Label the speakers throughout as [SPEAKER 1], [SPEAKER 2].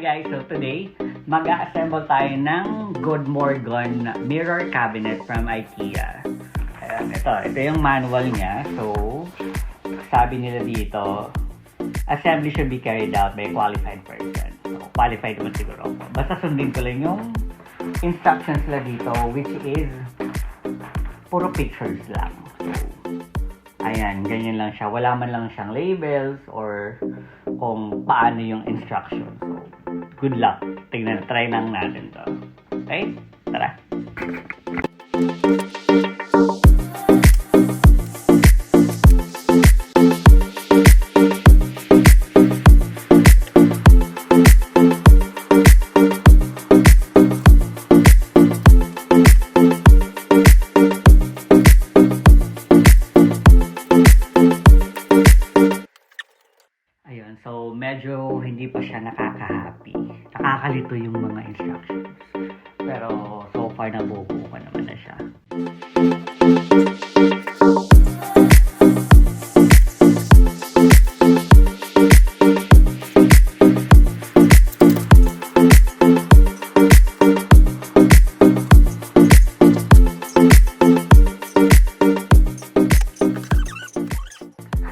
[SPEAKER 1] guys, so today mag-assemble tayo ng Godmorgon Mirror Cabinet from Ikea. Ayan, ito yung manual niya. So, sabi nila dito, assembly should be carried out by a qualified person. So, qualified naman siguro ako. Basta sundin ko lang yung instructions nila dito, which is puro pictures lang. So, ayan, ganyan lang siya. Wala man lang siyang labels or kung paano yung instructions. So, good luck. Try lang natin to. Okay? Tara! So, medyo hindi pa siya nakaka-happy. Nakakalito yung mga instructions. Pero, so far, nabubuo ko naman na siya.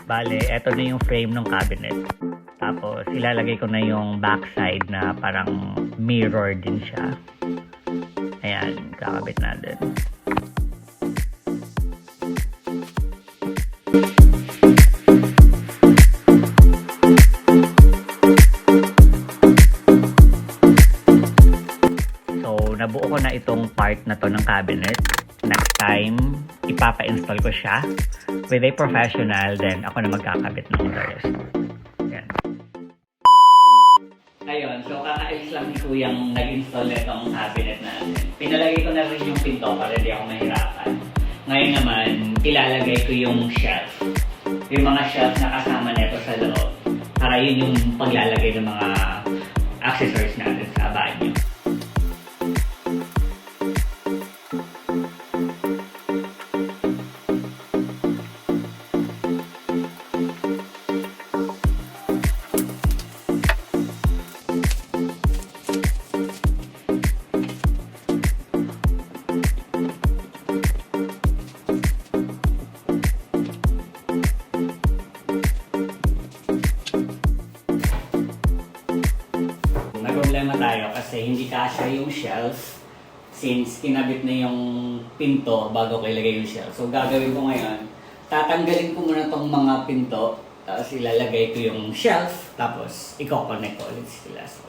[SPEAKER 1] Bale, eto na yung frame ng cabinet. Tapos, ilalagay ko na yung backside na parang mirror din siya. Ayan, kakabit natin. So, nabuo ko na itong part na to ng cabinet. Next time, ipapa-install ko siya with a professional, then ako na magkakabit ng the rest. Ayan. Ayun, so kakailis lang ni Kuyang nag-install nitong cabinet natin. Pinalagay ko na rin yung pinto para di ako mahirapan. Ngayon naman, ilalagay ko yung shelf. Yung mga shelf na kasama nito sa loob. Para yun yung paglalagay ng mga accessories natin sa banyo. Problema tayo kasi hindi kasya yung shelf since kinabit na yung pinto bago ko ilagay yung shelf. So gagawin ko ngayon, tatanggalin ko muna tong mga pinto, tapos ilalagay ko yung shelf, tapos i-connect ko ulit sila. So,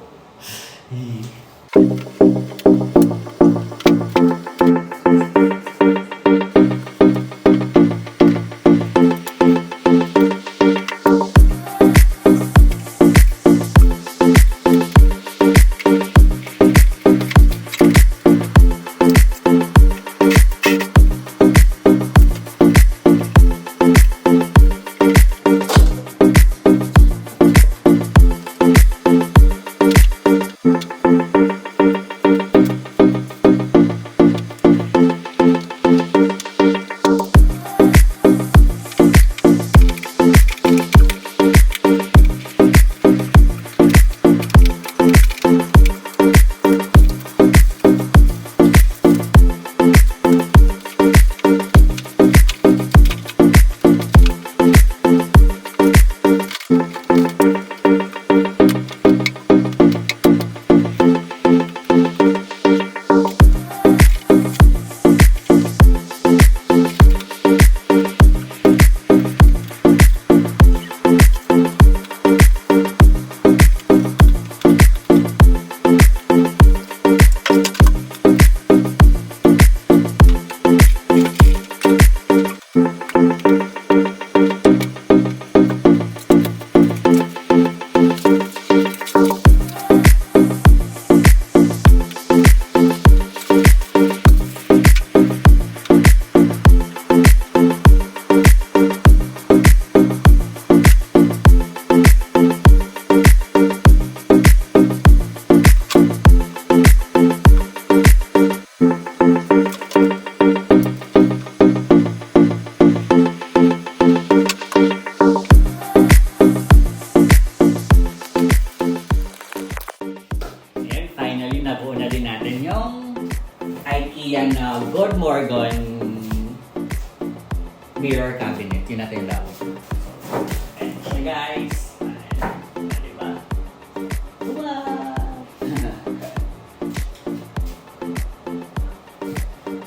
[SPEAKER 1] Godmorgon Mirror Cabinet. Yun natin yung lawak. Ayan siya guys. Ayan. Diba? Wow!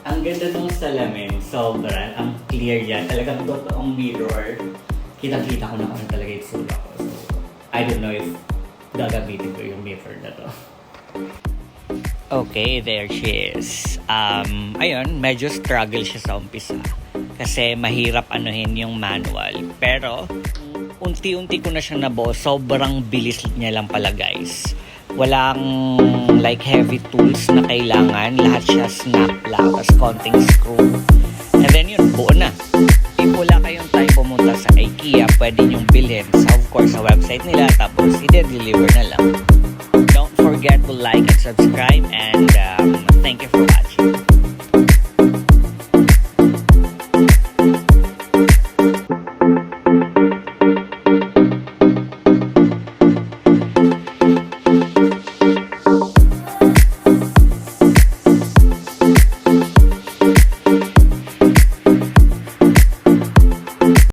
[SPEAKER 1] Ang ganda ng salamin. Sobrang. Ang clear yan. Talagang totoong mirror. Kitang-kita ko na kung ano talaga yung sula ko. So, I don't know if gagamitin ko yung mirror na to. Okay, there she is. Ayun, medyo struggle siya sa umpisa. Kasi mahirap anuhin yung manual. Pero, unti-unti ko na siya nabuo. Sobrang bilis niya lang pala, guys. Walang like heavy tools na kailangan. Lahat siya snap lang. Tapos konting screw. And then yun, buo na. If wala kayong time pumunta sa Ikea, pwede nyong bilhin. So, of course, sa website nila. Tapos, i-deliver na lang. Don't forget to like and subscribe, and thank you for watching.